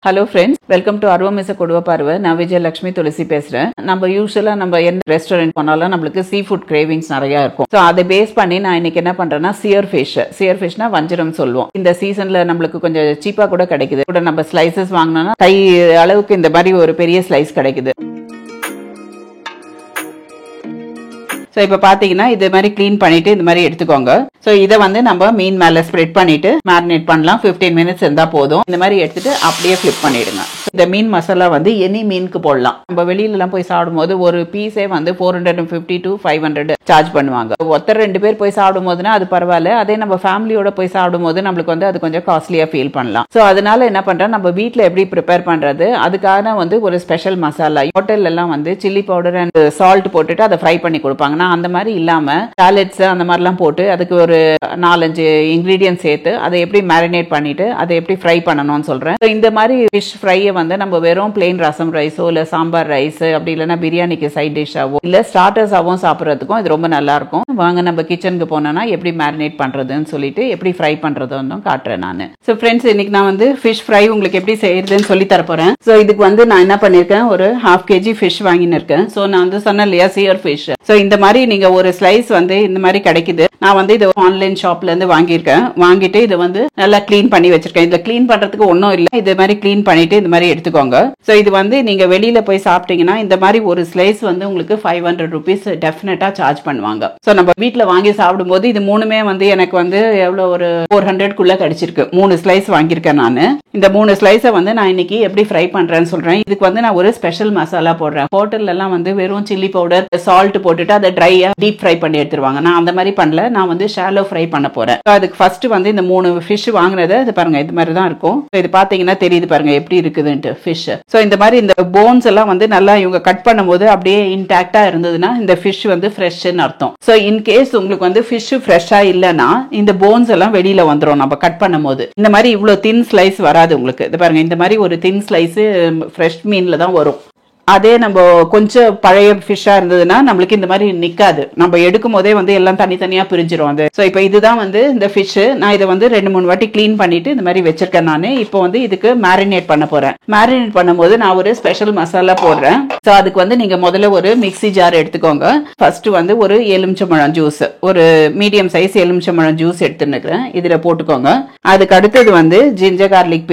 Hello friends, welcome to Arvam is a Kodva Parva. நான் விஜயலட்சுமி துளசி பேசுறேன். நம்ம யூசுவலா நம்ம என்ன ரெஸ்டாரண்ட் போனாலும் நமக்கு சீ ஃபுட் கிரேவிங்ஸ் நிறைய இருக்கும். ஸோ அதை பேஸ் பண்ணி நான் இன்னைக்கு என்ன பண்றேன்னா சியர் ஃபிஷ்னா வஞ்சரம் சொல்லுவோம். இந்த சீசன்ல நம்மளுக்கு கொஞ்சம் சீப்பா கூட கிடைக்குது. கூட நம்ம ஸ்லைசஸ் வாங்கினோம்னா கை அளவுக்கு இந்த மாதிரி ஒரு பெரிய ஸ்லைஸ் கிடைக்குது. ஸோ இப்போ பார்த்தீங்கன்னா இது மாதிரி க்ளீன் பண்ணிட்டு இந்த மாதிரி எடுத்துக்கோங்க. ஸோ இதை வந்து நம்ம மீன் மேலே ஸ்ப்ரெட் பண்ணிட்டு மேரினேட் பண்ணலாம். 15 மினிட்ஸ் இருந்தால் போதும். இந்த மாதிரி எடுத்துட்டு அப்படியே ஃபிளிப் பண்ணிடுங்க. இந்த மீன் மசாலா வந்து எனி மீனுக்கு போடலாம். நம்ம வெளியிலலாம் போய் சாப்பிடும்போது ஒரு பீஸே வந்து 450 to 500 சார்ஜ் பண்ணுவாங்க. ஒருத்தர் 2 பேர் போய் சாப்பிடும் போதுனா அது பரவாயில்ல. அதே நம்ம ஃபேமிலியோட போய் சாப்பிடும் போது நம்மளுக்கு வந்து அது கொஞ்சம் காஸ்ட்லியா ஃபீல் பண்ணலாம். ஸோ அதனால என்ன பண்றேன், நம்ம வீட்டில் எப்படி ப்ரிப்பேர் பண்றது, அதுக்கான வந்து ஒரு ஸ்பெஷல் மசாலா ஹோட்டல்ல எல்லாம் வந்து சில்லி பவுடர் அண்ட் சால்ட் போட்டுட்டு அதை ஃப்ரை பண்ணி கொடுப்பாங்க. அந்த மாதிரி இல்லாம சாலட்ஸ் அந்த மாதிரிலாம் போட்டு அதுக்கு ஒரு 4-5 இன்கிரீடியன்ட் சேர்த்து அதை எப்படி மேரினேட் பண்ணிட்டு அதை எப்படி ஃப்ரை பண்ணணும்னு சொல்றேன். இந்த மாதிரி ஃபிஷ் ஃப்ரையை வந்து நம்ம வெறும் பிளெயின் ரசம் ரைஸோ இல்ல சாம்பார் ரைஸ் அப்படி இல்லைன்னா பிரியாணிக்கு சைட் டிஷ்ஷாவோ இல்ல ஸ்டார்டர்ஸாவும் சாப்பிட்றதுக்கும் இது ரொம்ப நல்லா இருக்கும். வாங்க நம்ம கிச்சனுக்கு போனோம்னா எப்படி மேரினேட் பண்றதுன்னு சொல்லிட்டு எப்படி ஃப்ரை பண்றதுன்னு காட்டுறேன் நான். ஸோ ஃப்ரெண்ட்ஸ், இன்னைக்கு நான் வந்து ஃபிஷ் ஃப்ரை உங்களுக்கு எப்படி செய்யறதுன்னு சொல்லி தரப்போறேன். ஸோ இதுக்கு வந்து நான் என்ன பண்ணிருக்கேன், ஒரு 1/2 kg ஃபிஷ் வாங்கின்னு இருக்கேன். ஸோ நான் வந்து சொன்னேன் இல்லையா சியர் ஃபிஷ். ஸோ இந்த மாதிரி நீங்க ஒரு ஸ்லைஸ் வந்து இந்த மாதிரி கிடைக்குது. நான் வந்து இது ஆன்லைன் ஷாப்ல இருந்து வாங்கியிருக்கேன். வாங்கிட்டு இதை வந்து நல்லா கிளீன் பண்ணி வச்சிருக்கேன். இதுல கிளீன் பண்றதுக்கு ஒன்றும் இல்லை. இது மாதிரி கிளீன் பண்ணிட்டு இந்த மாதிரி எடுத்துக்கோங்க. ஸோ இது வந்து நீங்க வெளியில போய் சாப்பிட்டீங்கன்னா இந்த மாதிரி ஒரு ஸ்லைஸ் வந்து உங்களுக்கு 500 rupees டெஃபினட்டா சார்ஜ் பண்ணுவாங்க. ஸோ நம்ம வீட்டில் வாங்கி சாப்பிடும் போது இது மூணுமே வந்து எனக்கு வந்து எவ்வளோ ஒரு 400 கிடைச்சிருக்கு. 3 ஸ்லைஸ் வாங்கியிருக்கேன் நான். இந்த 3 ஸ்லைஸை வந்து நான் இன்னைக்கு எப்படி ஃப்ரை பண்றேன்னு சொல்றேன். இதுக்கு வந்து நான் ஒரு ஸ்பெஷல் மசாலா போடுறேன். ஹோட்டல்ல எல்லாம் வந்து வெறும் சில்லி பவுடர் சால்ட் போட்டுட்டு அதை ட்ரையா டீப் ஃப்ரை பண்ணி எடுத்துருவாங்க. நான் அந்த மாதிரி பண்ணல. நான் வந்து ஷாலோ ஃப்ரை பண்ண போறேன். அதுக்கு ஃபர்ஸ்ட் வந்து இந்த 3 ஃபிஷ் வாங்கினதை இது பாருங்க, இது மாதிரி தான் இருக்கும். இது பாத்தீங்கன்னா தெரியுது பாருங்க எப்படி இருக்குதுன்ட்டு ஃபிஷ். ஸோ இந்த மாதிரி இந்த போன்ஸ் எல்லாம் வந்து நல்லா இவங்க கட் பண்ணும்போது அப்படியே இன்டாக்டா இருந்ததுன்னா இந்த ஃபிஷ் வந்து ஃப்ரெஷ்னு அர்த்தம். ஸோ இன்கேஸ் உங்களுக்கு வந்து ஃபிஷ் ஃப்ரெஷ்ஷா இல்லைன்னா இந்த போன்ஸ் எல்லாம் வெளியில வந்துடும் நம்ம கட் பண்ணும் போது. இந்த மாதிரி இவ்வளவு தின் ஸ்லைஸ் வராது உங்களுக்கு. இது பாருங்க, இந்த மாதிரி ஒரு தின் ஸ்லைஸ் ஃப்ரெஷ் மீன்ல தான் வரும். அதே நம்ம கொஞ்சம் பழைய ஃபிஷ்ஷா இருந்ததுன்னா நம்மளுக்கு இந்த மாதிரி நிக்காது. நம்ம எடுக்கும் போதே வந்து எல்லாம் தனித்தனியா பிரிஞ்சிரும் அது. ஸோ இப்போ இதுதான் வந்து இந்த ஃபிஷ். நான் இதை வந்து 2-3 வாட்டி கிளீன் பண்ணிட்டு இந்த மாதிரி வச்சிருக்கேன் நான். இப்போ வந்து இதுக்கு மேரினேட் பண்ண போறேன். மேரினேட் பண்ணும்போது நான் ஒரு ஸ்பெஷல் மசாலா போடுறேன். ஸோ அதுக்கு வந்து நீங்க முதல்ல ஒரு மிக்ஸி ஜார் எடுத்துக்கோங்க. ஃபர்ஸ்ட் வந்து ஒரு எலுமிச்சம்பழம் ஜூஸ், ஒரு மீடியம் சைஸ் எலுமிச்சம்பழம் ஜூஸ் எடுத்துன்னுக்கிறேன். இதுல போட்டுக்கோங்க. அதுக்கு அடுத்தது வந்து ஜிஞ்சர் கார்லிக்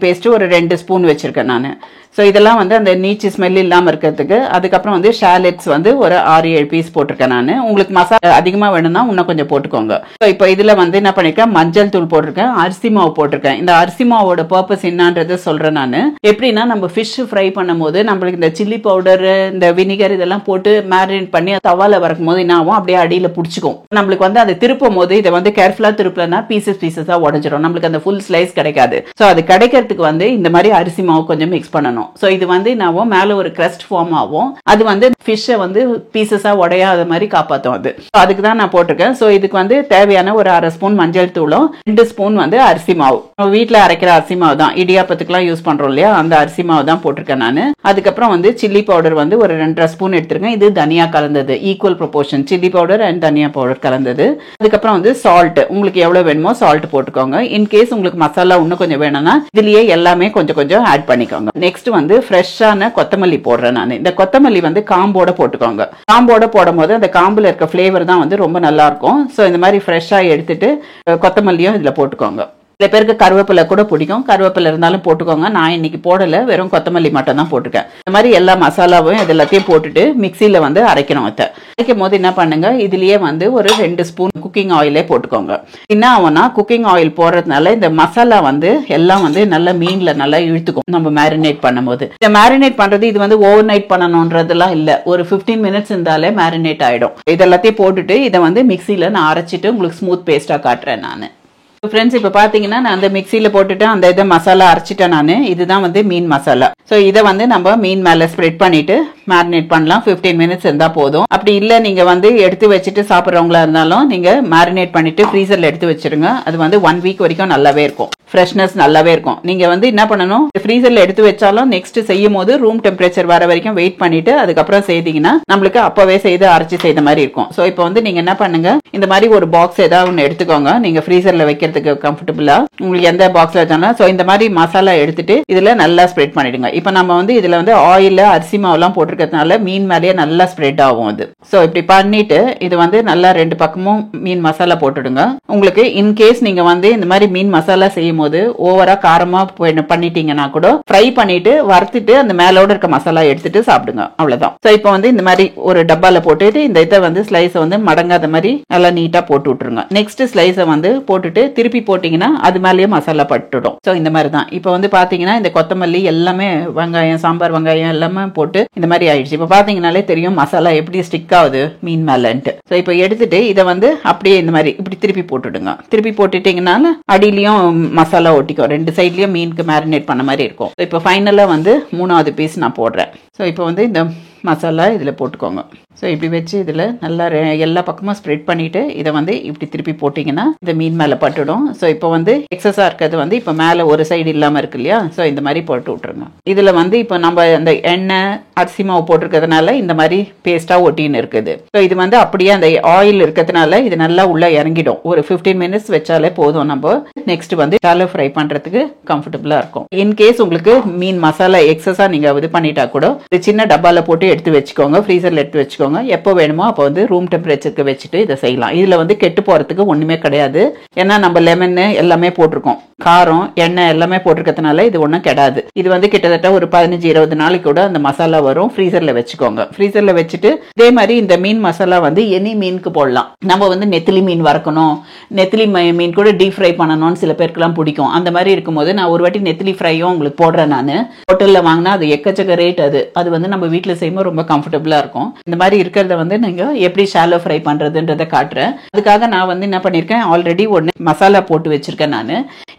பேஸ்ட் ஒரு 2 ஸ்பூன் வச்சிருக்கேன் நான். ஸோ இதெல்லாம் வந்து அந்த நீச்சு ஸ்மெல் இல்லாமல் இருக்கிறதுக்கு. அதுக்கப்புறம் வந்து ஷாலெட்ஸ் வந்து ஒரு 6-7 பீஸ் போட்டிருக்கேன் நான். உங்களுக்கு மசாலா அதிகமாக வேணும்னா இன்னும் கொஞ்சம் போட்டுக்கோங்க. ஸோ இப்போ இதில் வந்து என்ன பண்ணிருக்கேன், மஞ்சள் தூள் போட்டிருக்கேன், அரிசி மாவு போட்டிருக்கேன். இந்த அரிசி மாவோட பர்பஸ் என்னன்றது சொல்றேன் நான். எப்படின்னா நம்ம ஃபிஷ் ஃப்ரை பண்ணும் போது நம்மளுக்கு இந்த சில்லி பவுடர் இந்த வினிகர் இதெல்லாம் போட்டு மேரினேட் பண்ணி தவால வறக்கும் போது என்ன ஆகும், அப்படியே அடியில் பிடிச்சிக்கும். நம்மளுக்கு வந்து அதை திருப்பும் போது இதை வந்து கேர்ஃபுல்லா திருப்பலன்னா பீசஸா உடஞ்சிரும். நம்மளுக்கு அந்த ஃபுல் ஸ்லைஸ் கிடைக்காது. ஸோ அது கிடைக்கிறதுக்கு வந்து இந்த மாதிரி அரிசி மாவு கொஞ்சம் மிக்ஸ் பண்ணணும். சோ இது வந்து நான் மேல ஒரு கிரஸ்ட் ஃபார்ம் ஆகும். அது வந்து ஃபிஷ்ஷை வந்து பீசஸா உடையாத மாதிரி காப்பாற்றும் அது. அதுக்கு தான் நான் போட்டிருக்கேன். சோ இதுக்கு வந்து தேவையான ஒரு 1/2 ஸ்பூன் மஞ்சள் தூளும் 2 ஸ்பூன் வந்து அரிசி மாவு. வீட்டில் அரைக்கிற அரிசி மாவு தான், இடியாப்பத்துக்குலாம் யூஸ் பண்றோம் இல்லையா, அந்த அரிசி மாவு தான் போட்டிருக்கேன் நான். அதுக்கப்புறம் வந்து சில்லி பவுடர் வந்து ஒரு 2.5 ஸ்பூன் எடுத்திருக்கேன். இது தனியா கலந்தது, equal proportion chilli powder and தனியா பவுடர் கலந்தது. அதுக்கப்புறம் வந்து சால்ட், உங்களுக்கு எவ்வளவு வேணுமோ சால்ட் போட்டுக்கோங்க. இன்கேஸ் உங்களுக்கு மசாலா இன்னும் கொஞ்சம் வேணும்னா இதுலயே எல்லாமே கொஞ்சம் கொஞ்சம் ஆட் பண்ணிக்கோங்க. நெக்ஸ்ட் வந்து ஃப்ரெஷ்ஷான கொத்தமல்லி போடுறேன் நான். இந்த கொத்தமல்லி வந்து காம்போட போட்டுக்கோங்க. காம்போட போடும் போது அந்த காம்புல இருக்க ஃபிளேவர் தான் வந்து ரொம்ப நல்லா இருக்கும். ஸோ இந்த மாதிரி ஃப்ரெஷ்ஷா எடுத்துட்டு கொத்தமல்லியும் இதுல போட்டுக்கோங்க. சில பேருக்கு கருவேப்பிலை கூட பிடிக்கும், கருவேப்பிலை இருந்தாலும் போட்டுக்கோங்க. நான் இன்னைக்கு போடல, வெறும் கொத்தமல்லி மட்டும் தான் போட்டிருக்கேன். இந்த மாதிரி எல்லா மசாலாவும் இது எல்லாத்தையும் போட்டுட்டு மிக்சியில வந்து அரைக்கணும். அரைக்கும் போது என்ன பண்ணுங்க, இதுலயே வந்து ஒரு 2 ஸ்பூன் குக்கிங் ஆயிலே போட்டுக்கோங்க. என்ன ஆகும்னா குக்கிங் ஆயில் போடுறதுனால இந்த மசாலா வந்து எல்லாம் வந்து நல்லா மீன்ல நல்லா இழுத்துக்கும் நம்ம மேரினேட் பண்ணும் போது. இந்த மேரினேட் பண்றது இது வந்து ஓவர் நைட் பண்ணணும்ன்றதுலாம் இல்ல, ஒரு 15 மினிட்ஸ் இருந்தாலே மேரினேட் ஆயிடும். இது எல்லாத்தையும் போட்டுட்டு இதை வந்து மிக்சியில நான் அரைச்சிட்டு உங்களுக்கு ஸ்மூத் பேஸ்டா காட்டுறேன் நான். ஃப்ரெண்ட்ஸ், இப்போ பார்த்தீங்கன்னா நான் அந்த மிக்சியில் போட்டுட்டு அந்த இதை மசாலா அரைச்சிட்டேன் நான். இதுதான் வந்து மீன் மசாலா. ஸோ இதை வந்து நம்ம மீன் மேலே ஸ்ப்ரெட் பண்ணிட்டு மேரினேட் பண்ணலாம். 15 மினிட்ஸ் இருந்தா போதும். அப்படி இல்ல நீங்க வந்து எடுத்து வச்சுட்டு சாப்பிடுறவங்களா இருந்தாலும் நீங்க மேரினேட் பண்ணிட்டு ஃப்ரீசர்ல எடுத்து வச்சிருங்க. அது வந்து 1 வீக் வரைக்கும் நல்லாவே இருக்கும். ஃப்ரெஷ்னஸ் நல்லாவே இருக்கும். நீங்க வந்து என்ன பண்ணணும், ஃப்ரீசர்ல எடுத்து வச்சாலும் நெக்ஸ்ட் செய்யும் போது ரூம் டெம்பரேச்சர் வர வரைக்கும் வெயிட் பண்ணிட்டு அதுக்கப்புறம் செய்தீங்கன்னா நம்மளுக்கு அப்பவே செய்து அரைச்சி செய்த மாதிரி இருக்கும். ஸோ இப்போ வந்து நீங்க என்ன பண்ணுங்க, இந்த மாதிரி ஒரு பாக்ஸ் ஏதாவது ஒன்று எடுத்துக்கோங்க. நீங்க ஃப்ரீசர்ல வைக்கிறதுக்கு கம்ஃபர்டபுளா உங்களுக்கு எந்த பாக்ஸ்ல வச்சாலும். ஸோ இந்த மாதிரி மசாலா எடுத்துட்டு இதுல நல்லா ஸ்ப்ரெட் பண்ணிடுங்க. இப்போ நம்ம வந்து இதுல வந்து ஆயில் அரிசி மாவுலாம் போட்டிருக்கிறதுனால மீன் மேலேயே நல்லா ஸ்ப்ரெட் ஆகும் அது. ஸோ இப்படி பண்ணிட்டு இது வந்து நல்லா 2 பக்கமும் மீன் மசாலா போட்டுடுங்க. உங்களுக்கு இன்கேஸ் நீங்க வந்து இந்த மாதிரி மீன் மசாலா செய்யும் போது ஓவரா காரமா பண்ணிட்டீங்கன்னா கூட ஃப்ரை பண்ணிட்டு வறுத்துட்டு அந்த மேலோட இருக்க மசாலா எடுத்துட்டு சாப்பிடுங்க. அவ்வளவுதான். சோ இப்போ வந்து இந்த மாதிரி ஒரு டப்பால போட்டுட்டு இந்த இதை வந்து ஸ்லைஸை வந்து மடங்காத மாதிரி நல்லா நீட்டா போட்டு விட்டுருங்க. நெக்ஸ்ட் ஸ்லைஸை வந்து போட்டுட்டு திருப்பி போட்டீங்கன்னா அது மேலேயே மசாலா பட்டுடும். சோ இந்த மாதிரி தான். இப்போ வந்து பாத்தீங்கன்னா இந்த கொத்தமல்லி எல்லாமே வெங்காயம், சாம்பார் வெங்காயம் எல்லாமே போட்டு இந்த மாதிரி ஆயிடுச்சு. இப்போ பாத்தீங்கன்னாலே தெரியும் மசாலா எப்படி ஸ்டிக் ஆகுது மீன் மேலன்ட்டு. சோ இப்போ எடுத்துட்டு இதை வந்து அப்படியே இந்த மாதிரி இப்படி திருப்பி போட்டுடுங்க. திருப்பி போட்டுட்டீங்கன்னா அடியிலையும் மசாலா ஒட்டிக்கும். 2 சைட்லயும் மீனுக்கு மேரினேட் பண்ண மாதிரி இருக்கும். இப்போ ஃபைனலா வந்து 3வது பீஸ் நான் போடுறேன். ஸோ இப்போ வந்து இந்த மசாலா இதில் போட்டுக்கோங்க. ஸோ இப்படி வச்சு இதில் நல்லா எல்லா பக்கமும் ஸ்ப்ரெட் பண்ணிட்டு இதை வந்து இப்படி திருப்பி போட்டிங்கன்னா இந்த மீன் மேலே பட்டுடும். ஸோ இப்போ வந்து எக்ஸஸாக இருக்கிறது வந்து இப்போ மேலே ஒரு சைடு இல்லாமல் இருக்கு இல்லையா, ஸோ இந்த மாதிரி போட்டு விட்டுருங்க. இதில் வந்து இப்போ நம்ம அந்த எண்ணெய் அரிசி மாவு போட்டிருக்கிறதுனால இந்த மாதிரி பேஸ்ட்டாக ஒட்டின்னு இருக்குது. ஸோ இது வந்து அப்படியே அந்த ஆயில் இருக்கிறதுனால இது நல்லா உள்ள இறங்கிடும். ஒரு 15 மினிட்ஸ் வச்சாலே போதும். நம்ம நெக்ஸ்ட் வந்து ஷாலோ ஃப்ரை பண்ணுறதுக்கு கம்ஃபர்டபுளாக இருக்கும். இன்கேஸ் உங்களுக்கு மீன் மசாலா எக்ஸஸாக நீங்கள் இது பண்ணிட்டா கூட ஒரு சின்ன டப்பாவில் போட்டு எடுத்து வச்சுக்கோங்க. ஃப்ரீசரில் எடுத்து வச்சுக்கோங்க. எப்போ வேணுமோ அப்போ வந்து ரூம் டெம்பரேச்சருக்கு வச்சுட்டு இதை செய்யலாம். இதில் வந்து கெட்டு போகிறதுக்கு ஒன்றுமே கிடையாது. ஏன்னா நம்ம லெமன் எல்லாமே போட்டிருக்கோம், காரம் எண்ணெய் எல்லாமே போட்டிருக்கிறதுனால இது ஒன்றும் கெடாது. இது வந்து கிட்டத்தட்ட ஒரு 15-20 நாளைக்கு கூட அந்த மசாலா வரும். ஃப்ரீசரில் வச்சுக்கோங்க. ஃப்ரீசரில் வச்சுட்டு இதே மாதிரி இந்த மீன் மசாலா வந்து எனி மீனுக்கு போடலாம். நம்ம வந்து நெத்திலி மீன் வறுக்கணும், நெத்திலி மீன் கூட டீப் ஃப்ரை பண்ணணும்னு சில பேருக்குலாம் பிடிக்கும். அந்த மாதிரி இருக்கும்போது நான் ஒரு வாட்டி நெத்திலி ஃப்ரையும் உங்களுக்கு போடுறேன். நான் ஹோட்டலில் வாங்கினா அது எக்கச்சக்க ரேட். அது வந்து நம்ம வீட்டில் செய்யும்போது ரொம்ப கம்ஃபர்டபுளாக இருக்கும். இந்த மாதிரி இருக்கிறத வந்து நீங்கள் எப்படி ஷாலோ ஃப்ரை பண்ணுறதுன்றதை காட்டுறேன். அதுக்காக நான் வந்து என்ன பண்ணியிருக்கேன், ஆல்ரெடி ஒன்று மசாலா போட்டு வச்சிருக்கேன். நான்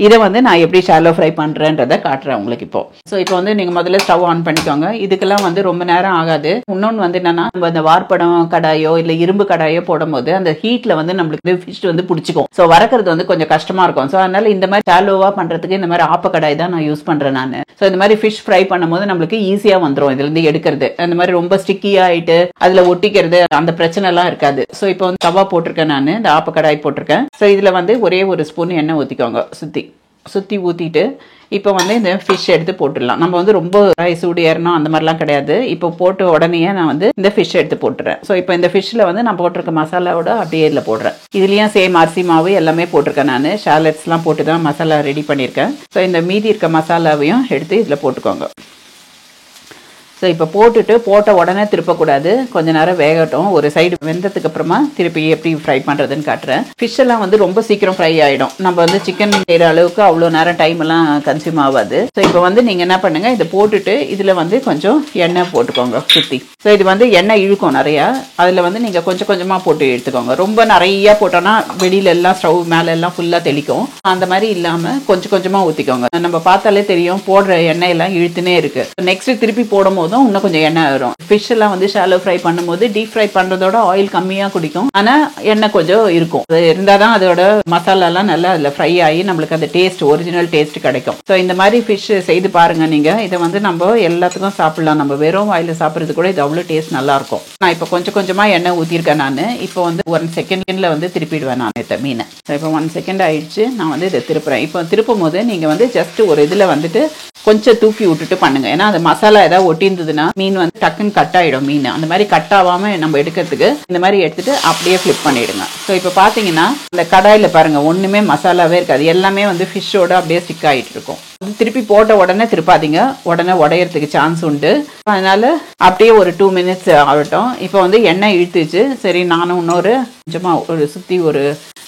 இதை வந்து நான் எப்படி ஷாலோ ஃப்ரை பண்ணுறேன்றதை காட்டுறேன் உங்களுக்கு இப்போ. ஸோ இப்போ வந்து நீங்கள் முதல்ல ஸ்டவ் ஆன் பண்ணிக்கோங்க. இதுக்கெல்லாம் வந்து ரொம்ப நேரம் ஆகாது. இன்னொன்று வந்து என்னன்னா, நம்ம அந்த வார்ப்படம் கடாயோ இல்லை இரும்பு கடாயோ போடும்போது அந்த ஹீட்டில் வந்து நம்மளுக்கு ஃபிஷ் வந்து பிடிச்சிக்கும். ஸோ வறக்கிறது வந்து கொஞ்சம் கஷ்டமாக இருக்கும். ஸோ அதனால இந்த மாதிரி ஷாலோவாக பண்ணுறதுக்கு இந்த மாதிரி ஆப்ப கடாய் தான் நான் யூஸ் பண்ணுறேன். நான் ஸோ இந்த மாதிரி ஃபிஷ் ஃப்ரை பண்ணும்போது நம்மளுக்கு ஈஸியாக வந்துடும் இதுலேருந்து எடுக்கிறது. அந்த மாதிரி ரொம்ப ஸ்டிக்கி ஆகிட்டு அதில் ஒட்டிக்கிறது அந்த பிரச்சனை எல்லாம் இருக்காது. ஸோ இப்போ வந்து தவா போட்டிருக்கேன். நான் இந்த ஆப்ப கடாய் போட்டிருக்கேன். ஸோ இதில் வந்து ஒரே ஒரு ஸ்பூன் எண்ணெய் ஊற்றிக்கோங்க. சுற்றி ஊற்றிட்டு இப்போ வந்து இந்த ஃபிஷ் எடுத்து போட்டுடலாம். நம்ம வந்து ரொம்ப சூடு ஏறணும் அந்த மாதிரிலாம் கிடையாது. இப்போ போட்டு உடனே நான் வந்து இந்த ஃபிஷ் எடுத்து போட்டுறேன். ஸோ இப்போ இந்த ஃபிஷ்ஷில் வந்து நான் போட்டிருக்க மசாலாவோட அப்படியே இதில் போடுறேன். இதுலேயும் சேம் அரிசி மாவு எல்லாமே போட்டிருக்கேன். நான் ஷாலட்ஸ்லாம் போட்டு தான் மசாலா ரெடி பண்ணியிருக்கேன். ஸோ இந்த மீதி இருக்க மசாலாவையும் எடுத்து இதில் போட்டுக்கோங்க. ஸோ இப்போ போட்ட உடனே திருப்பக்கூடாது. கொஞ்ச நேரம் வேகட்டும். ஒரு சைடு வெந்ததுக்கு அப்புறமா திருப்பி எப்படி ஃப்ரை பண்ணுறதுன்னு காட்டுறேன். ஃபிஷ் எல்லாம் வந்து ரொம்ப சீக்கிரம் ஃப்ரை ஆகிடும். நம்ம வந்து சிக்கன் செய்கிற அளவுக்கு அவ்வளோ நேரம் டைம் எல்லாம் கன்சியூம் ஆகாது. ஸோ இப்போ வந்து நீங்கள் என்ன பண்ணுங்க, இதை போட்டுட்டு இதில் வந்து கொஞ்சம் எண்ணெய் போட்டுக்கோங்க சுற்றி. ஸோ இது வந்து எண்ணெய் இழுக்கும் நிறையா. அதில் வந்து நீங்கள் கொஞ்சம் கொஞ்சமாக போட்டு எடுத்துக்கோங்க. ரொம்ப நிறையா போட்டோன்னா வெளியில எல்லாம் ஸ்டவ் மேலே எல்லாம் ஃபுல்லாக தெளிக்கும். அந்த மாதிரி இல்லாமல் கொஞ்சம் கொஞ்சமாக ஊற்றிக்கோங்க. நம்ம பார்த்தாலே தெரியும் போடுற எண்ணெயெல்லாம் இழுத்துனே இருக்கு. நெக்ஸ்ட் திருப்பி போடும் இன்னும் கொஞ்சம் எண்ணெய் வரும். ஃபிஷ் எல்லாம் வந்து ஷாலோ ஃப்ரை பண்ணும்போது டீப் ஃப்ரை பண்றதோட ஆயில் கம்மியா குடிக்கும். ஆனா எண்ணெய் கொஞ்சம் இருக்கும். அது இருந்தாதான் அதோட மசாலா எல்லாம் நல்லா அதுல ஃப்ரை ஆகி நம்மளுக்கு அந்த டேஸ்ட் ஒரிஜினல் டேஸ்ட் கிடைக்கும். ஸோ இந்த மாதிரி ஃபிஷ் செய்து பாருங்க நீங்க. இதை வந்து நம்ம எல்லாத்துக்கும் சாப்பிடலாம். நம்ம வெறும் வாயில சாப்பிட்றது கூட இது அவ்வளவு டேஸ்ட் நல்லா இருக்கும். நான் இப்போ கொஞ்சம் கொஞ்சமா எண்ணெய் ஊத்திருக்கேன். நான் இப்போ வந்து 1 செகண்ட்ல வந்து திருப்பிடுவேன் நான் இந்த மீனை. இப்போ 1 செகண்ட் ஆயிடுச்சு. நான் வந்து இதை திருப்புறேன். இப்போ திருப்பும் போது நீங்க வந்து ஜஸ்ட் ஒரு இதுல வந்துட்டு கொஞ்சம் தூக்கி விட்டுட்டு பண்ணுங்க. ஏன்னா அந்த மசாலா ஏதாவது ஒட்டியிருந்ததுன்னா மீன் வந்து டக்குன்னு கட் ஆயிடும். மீன் அந்த மாதிரி கட் ஆகாம நம்ம எடுக்கிறதுக்கு இந்த மாதிரி எடுத்துட்டு அப்படியே ஃபிளிப் பண்ணிடுங்க. ஸோ இப்போ பாத்தீங்கன்னா இந்த கடாயில பாருங்க ஒண்ணுமே மசாலாவே இருக்காது. எல்லாமே வந்து ஃபிஷ்ஷோட அப்படியே ஸ்டிக் ஆகிட்டு இருக்கும். திருப்பி போட்ட உடனே திருப்பாதீங்க, உடனே உடையறதுக்கு சான்ஸ் உண்டு. அதனால அப்படியே ஒரு 2 மினிட்ஸ் ஆகட்டும். இப்போ வந்து எண்ணெய் இழுத்துச்சு. சரி, நானும் இன்னொரு கொஞ்சமா ஒரு சுத்தி ஒரு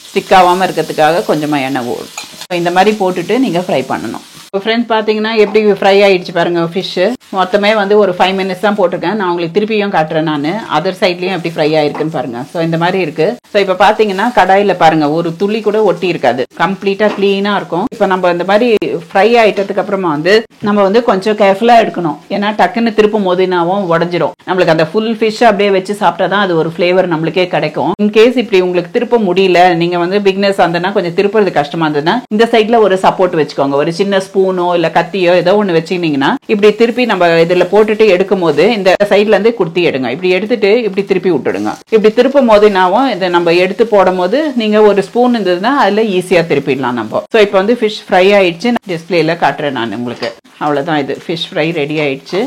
ஸ்டிக் ஆகாம இருக்கிறதுக்காக கொஞ்சமா எண்ணெய் ஓடும். இந்த மாதிரி போட்டுட்டு நீங்க ஃப்ரை பண்ணணும். ஃப்ரெண்ட்ஸ் பார்த்தீங்கன்னா எப்படி ஃப்ரை ஆயிடுச்சு பாருங்க ஃபிஷ். மொத்தமே வந்து ஒரு 5 minutes தான் போட்டிருக்கேன். நான் உங்களுக்கு திருப்பியும் காட்டுறேன். நான் அதர் சைட்லயும் எப்படி ஃப்ரை ஆயிருக்குன்னு பாருங்க. ஸோ இந்த மாதிரி இருக்கு. ஸோ இப்போ பார்த்தீங்கன்னா கடாயில பாருங்க ஒரு துளி கூட ஒட்டி இருக்காது, கம்ப்ளீட்டா கிளீனா இருக்கும். இப்போ நம்ம இந்த மாதிரி ஃப்ரை ஆயிட்டதுக்கு அப்புறமா வந்து நம்ம வந்து கொஞ்சம் கேர்ஃபுல்லா எடுக்கணும். ஏன்னா டக்குன்னு திருப்பும் போதுனாவும் உடஞ்சிரும். நம்மளுக்கு அந்த ஃபுல் ஃபிஷ் அப்படியே வச்சு சாப்பிட்டா தான் அது ஒரு ஃபிளேவர் நம்மளுக்கே கிடைக்கும். இன்கேஸ் இப்படி உங்களுக்கு திருப்ப முடியல, நீங்க வந்து பிக்னஸ் ஆந்தனா கொஞ்சம் திருப்புறது கஷ்டமா இருந்ததுன்னா இந்த சைட்ல ஒரு சப்போர்ட் வச்சுக்கோங்க. ஒரு சின்ன ஸ்பூனோ இல்ல கத்தியோ ஏதோ ஒண்ணு வச்சுக்கிட்டீங்கன்னா இப்படி திருப்பி நம்ம இதுல போட்டுட்டு எடுக்கும் போது இந்த சைட்ல இருந்து குடுத்தி எடுங்க. இப்படி எடுத்துட்டு இப்படி திருப்பி விட்டுடுங்க. இப்படி திருப்பும் போதுனாவும் இதை நம்ம எடுத்து போடும் போது நீங்க ஒரு ஸ்பூன் இருந்ததுன்னா அதுல ஈஸியா திருப்பிடலாம் நம்ம. ஸோ இப்போ வந்து ஃபிஷ் ஃப்ரை ஆயிடுச்சு. டிஸ்பிளேல காட்டுறேன் நான் உங்களுக்கு. அவ்வளவுதான், இது ஃபிஷ் ஃப்ரை ரெடி ஆயிடுச்சு.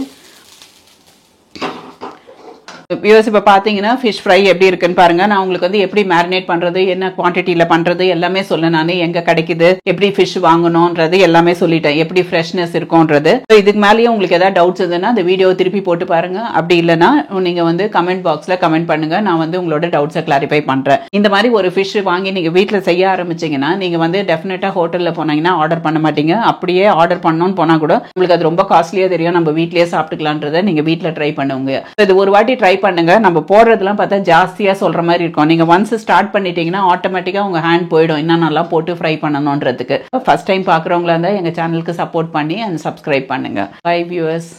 வியூவர்ஸ் இப்போ பார்த்தீங்கன்னா ஃபிஷ் ஃப்ரை எப்படி இருக்குன்னு பாருங்க. நான் உங்களுக்கு வந்து எப்படி மேரினேட் பண்றது, என்ன குவான்டிட்டியில் பண்றது எல்லாமே சொல்ல, நான் எங்க கிடைக்குது, எப்படி ஃபிஷ் வாங்கணும்ன்றது எல்லாமே சொல்லிட்டேன், எப்படி ஃப்ரெஷ்னஸ் இருக்கும்ன்றது. இதுக்கு மேலேயே உங்களுக்கு ஏதாவது டவுட்ஸ் இருந்ததுன்னா அந்த வீடியோ திருப்பி போட்டு பாருங்க. அப்படி இல்லைன்னா நீங்க வந்து கமெண்ட் பாக்ஸ்ல கமெண்ட் பண்ணுங்க. நான் வந்து உங்களோட டவுட்ஸை கிளாரிஃபை பண்றேன். இந்த மாதிரி ஒரு ஃபிஷ் வாங்கி நீங்க வீட்டில் செய்ய ஆரம்பிச்சீங்கன்னா நீங்க வந்து டெஃபினட்டா ஹோட்டல்ல போனீங்கன்னா ஆர்டர் பண்ண மாட்டீங்க. அப்படியே ஆர்டர் பண்ணணும்னு போனா கூட உங்களுக்கு அது ரொம்ப காஸ்ட்லியா தெரியும். நம்ம வீட்லயே சாப்பிட்டுக்கலான்றதை நீங்க வீட்டில் ட்ரை பண்ணுங்க. இது ஒரு வாட்டி ட்ரை பண்ணுங்க. நம்ம போடுறதெல்லாம் பார்த்தா ஜாஸ்தியா சொல்ற மாதிரி இருக்கும். நீங்க ஒன்ஸ் ஸ்டார்ட் பண்ணிட்டீங்கன்னா ஆட்டோமேட்டிக்கா உங்க ஹேண்ட் போயிடும் இன்னும் நல்லா போட்டு ஃப்ரை பண்ணணும்ன்றதுக்கு. ஃபர்ஸ்ட் டைம் பாக்குறவங்களா இருந்தா எங்க சேனலுக்கு சப்போர்ட் பண்ணி அண்ட் சப்ஸ்கிரைப் பண்ணுங்க. Bye viewers.